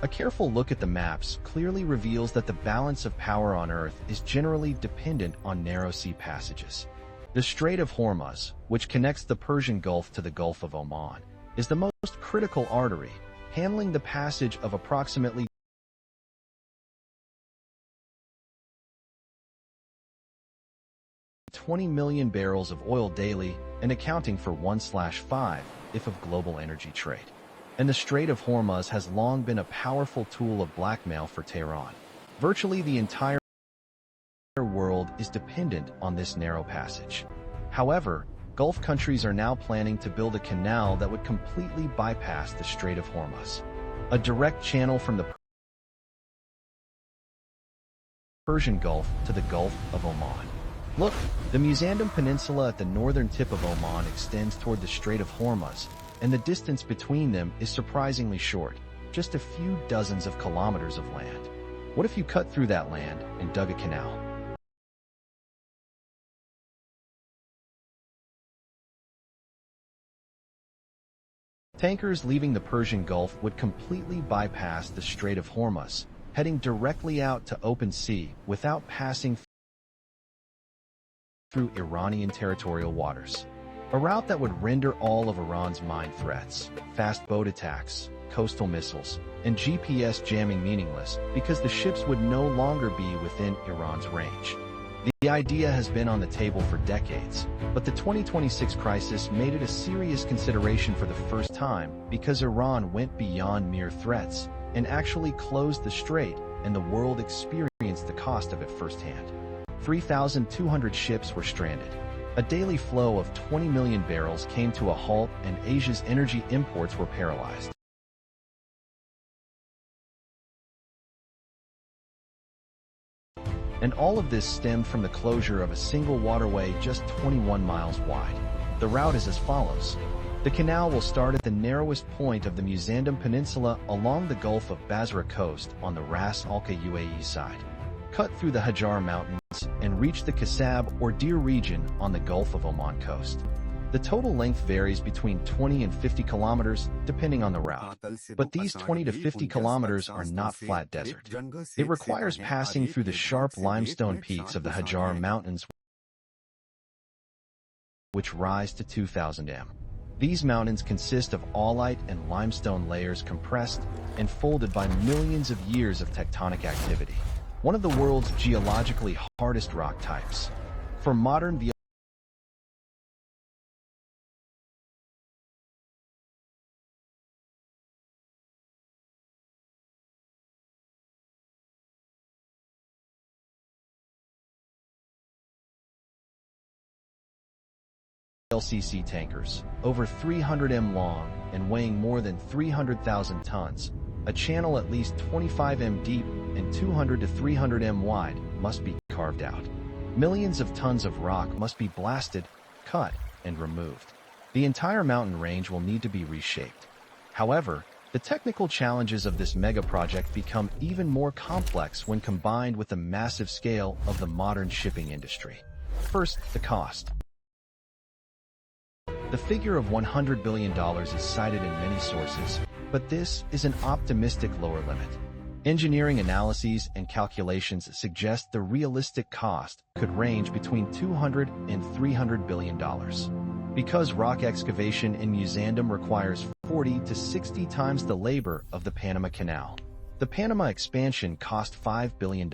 A careful look at the maps clearly reveals that the balance of power on Earth is generally dependent on narrow sea passages. The Strait of Hormuz, which connects the Persian Gulf to the Gulf of Oman, is the most critical artery, handling the passage of approximately 20 million barrels of oil daily and accounting for 1/5 of global energy trade. And the Strait of Hormuz has long been a powerful tool of blackmail for Tehran. Virtually the entire world is dependent on this narrow passage. However, Gulf countries are now planning to build a canal that would completely bypass the Strait of Hormuz, a direct channel from the Persian Gulf to the Gulf of Oman. Look, the Musandam Peninsula at the northern tip of Oman extends toward the Strait of Hormuz, and the distance between them is surprisingly short, just a few dozens of kilometers of land. What if you cut through that land and dug a canal? Tankers leaving the Persian Gulf would completely bypass the Strait of Hormuz, heading directly out to open sea without passing through Iranian territorial waters. A route that would render all of Iran's mine threats, fast boat attacks, coastal missiles, and GPS jamming meaningless because the ships would no longer be within Iran's range. The idea has been on the table for decades, but the 2026 crisis made it a serious consideration for the first time because Iran went beyond mere threats and actually closed the strait, and the world experienced the cost of it firsthand. 3,200 ships were stranded. A daily flow of 20 million barrels came to a halt, and Asia's energy imports were paralyzed. And all of this stemmed from the closure of a single waterway just 21 miles wide. The route is as follows. The canal will start at the narrowest point of the Musandam Peninsula along the Gulf of Basra coast on the Ras Al Khaimah UAE side, cut through the Hajar Mountains, and reach the Kasab or Deir region on the Gulf of Oman coast. The total length varies between 20 and 50 kilometers, depending on the route. But these 20 to 50 kilometers are not flat desert. It requires passing through the sharp limestone peaks of the Hajar Mountains, which rise to 2,000 m. These mountains consist of aulite and limestone layers compressed and folded by millions of years of tectonic activity, one of the world's geologically hardest rock types. For modern LCC tankers, over 300 m long and weighing more than 300,000 tons, a channel at least 25 m deep and 200 to 300 m wide must be carved out. Millions of tons of rock must be blasted, cut, and removed. The entire mountain range will need to be reshaped. However, the technical challenges of this mega project become even more complex when combined with the massive scale of the modern shipping industry. First, the cost. The figure of $100 billion is cited in many sources, but this is an optimistic lower limit. Engineering analyses and calculations suggest the realistic cost could range between $200 and $300 billion. Because rock excavation in Musandam requires 40 to 60 times the labor of the Panama Canal, the Panama expansion cost $5 billion.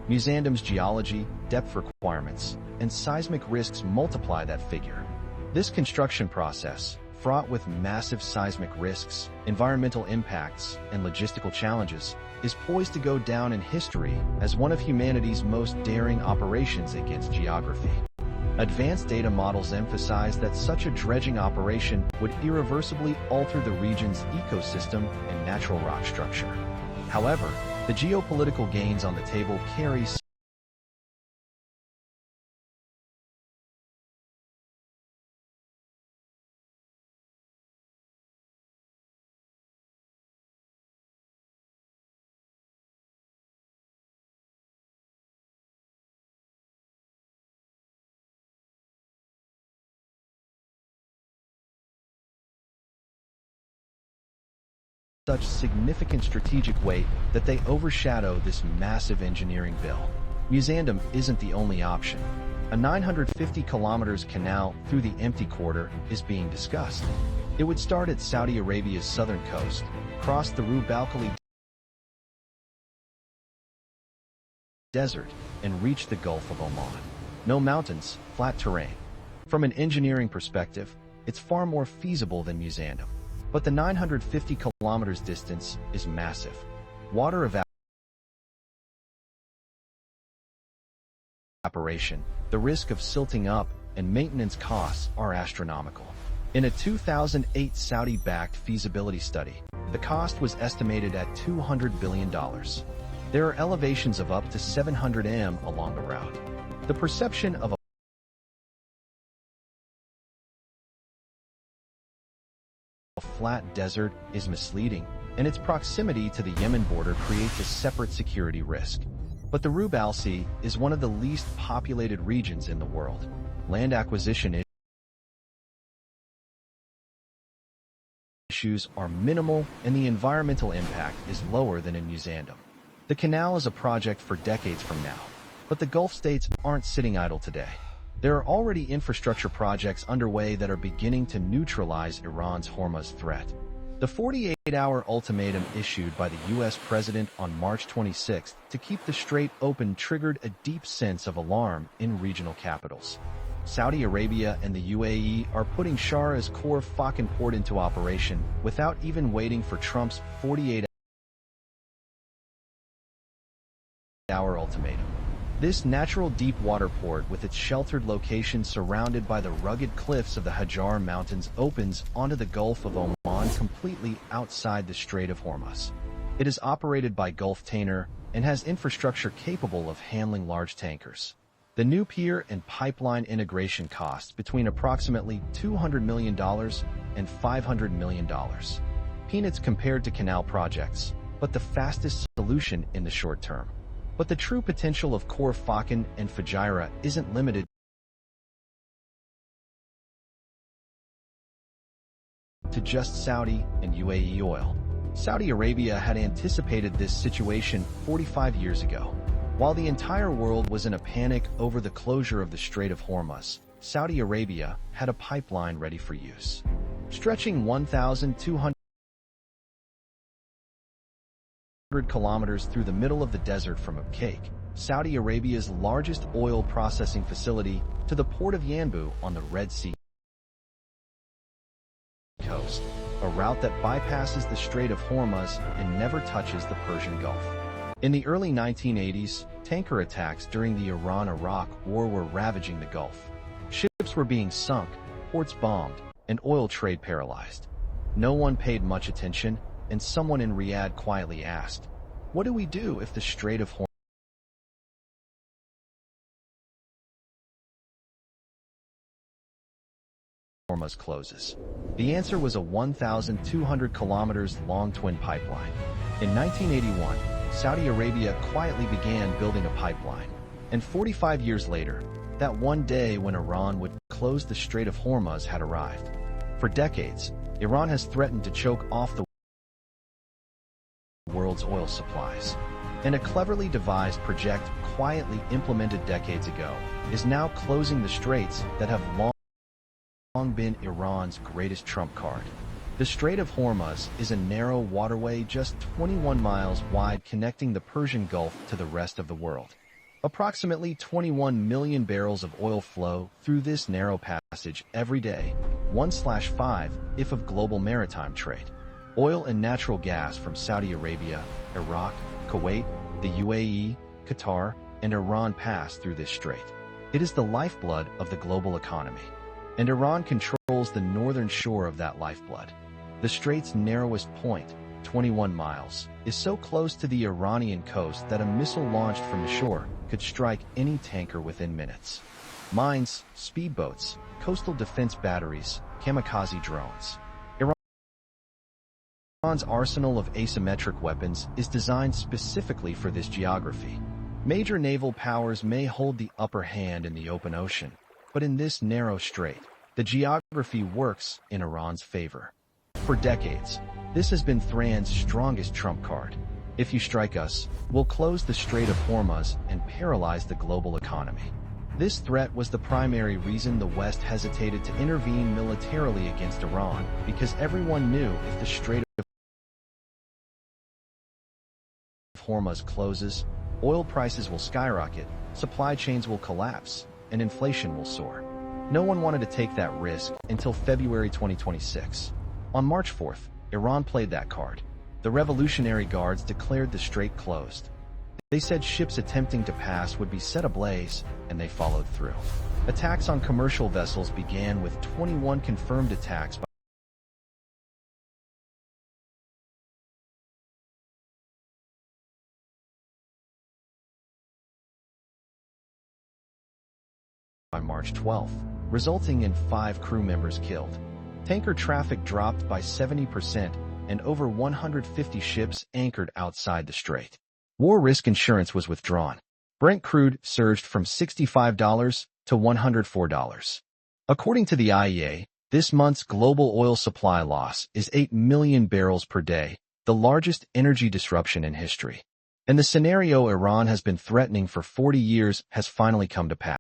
Musandam's geology, depth requirements, and seismic risks multiply that figure. This construction process, fraught with massive seismic risks, environmental impacts, and logistical challenges, is poised to go down in history as one of humanity's most daring operations against geography. Advanced data models emphasize that such a dredging operation would irreversibly alter the region's ecosystem and natural rock structure. However, the geopolitical gains on the table carry such significant strategic weight that they overshadow this massive engineering bill. Musandam isn't the only option. A 950 kilometers canal through the empty quarter is being discussed. It would start at Saudi Arabia's southern coast, cross the Rub al Khali Desert, and reach the Gulf of Oman. No mountains, flat terrain. From an engineering perspective, it's far more feasible than Musandam. But the 950 kilometers distance is massive. Water evaporation, the risk of silting up, and maintenance costs are astronomical. In a 2008 Saudi-backed feasibility study, the cost was estimated at $200 billion. There are elevations of up to 700 m along the route. The perception of a flat desert is misleading, and its proximity to the Yemen border creates a separate security risk. But the Rub al Khali is one of the least populated regions in the world. Land acquisition issues are minimal, and the environmental impact is lower than in Musandam. The canal is a project for decades from now, but the Gulf states aren't sitting idle today. There are already infrastructure projects underway that are beginning to neutralize Iran's Hormuz threat. The 48-hour ultimatum issued by the U.S. president on March 26 to keep the strait open triggered a deep sense of alarm in regional capitals. Saudi Arabia and the UAE are putting Sharjah's Khor Fakkan port into operation without even waiting for Trump's 48-hour ultimatum. This natural deep-water port, with its sheltered location surrounded by the rugged cliffs of the Hajar Mountains, opens onto the Gulf of Oman completely outside the Strait of Hormuz. It is operated by Gulf Tanker and has infrastructure capable of handling large tankers. The new pier and pipeline integration costs between approximately $200 million and $500 million. Peanuts compared to canal projects, but the fastest solution in the short term. But the true potential of Khor Fakkan and Fujairah isn't limited to just Saudi and UAE oil. Saudi Arabia had anticipated this situation 45 years ago. While the entire world was in a panic over the closure of the Strait of Hormuz, Saudi Arabia had a pipeline ready for use. Stretching 1,200 kilometers through the middle of the desert from Abqaiq, Saudi Arabia's largest oil processing facility, to the port of Yanbu on the Red Sea coast, a route that bypasses the Strait of Hormuz and never touches the Persian Gulf. In the early 1980s, tanker attacks during the Iran-Iraq War were ravaging the Gulf. Ships were being sunk, ports bombed, and oil trade paralyzed. No one paid much attention, and someone in Riyadh quietly asked, "What do we do if the Strait of Hormuz closes?" The answer was a 1,200 kilometers long twin pipeline. In 1981, Saudi Arabia quietly began building a pipeline. And 45 years later, that one day when Iran would close the Strait of Hormuz had arrived. For decades, Iran has threatened to choke off the world's oil supplies. And a cleverly devised project quietly implemented decades ago is now closing the straits that have long been Iran's greatest trump card. The Strait of Hormuz is a narrow waterway just 21 miles wide connecting the Persian Gulf to the rest of the world. Approximately 21 million barrels of oil flow through this narrow passage every day, 1/5 if of global maritime trade. Oil and natural gas from Saudi Arabia, Iraq, Kuwait, the UAE, Qatar, and Iran pass through this strait. It is the lifeblood of the global economy. And Iran controls the northern shore of that lifeblood. The strait's narrowest point, 21 miles, is so close to the Iranian coast that a missile launched from the shore could strike any tanker within minutes. Mines, speedboats, coastal defense batteries, kamikaze drones. Iran's arsenal of asymmetric weapons is designed specifically for this geography. Major naval powers may hold the upper hand in the open ocean, but in this narrow strait, the geography works in Iran's favor. For decades, This has been Thrain's strongest trump card. If you strike us, we'll close the Strait of Hormuz and paralyze the global economy. This threat was the primary reason the West hesitated to intervene militarily against Iran, because everyone knew if the Strait of Hormuz closes, oil prices will skyrocket, supply chains will collapse, and inflation will soar. No one wanted to take that risk until February 2026. On March 4th, Iran played that card. The Revolutionary Guards declared the strait closed. They said ships attempting to pass would be set ablaze, and they followed through. Attacks on commercial vessels began with 21 confirmed attacks by March 12th, resulting in 5 crew members killed. Tanker traffic dropped by 70%, and over 150 ships anchored outside the strait. War risk insurance was withdrawn. Brent crude surged from $65 to $104. According to the IEA, this month's global oil supply loss is 8 million barrels per day, the largest energy disruption in history. And the scenario Iran has been threatening for 40 years has finally come to pass.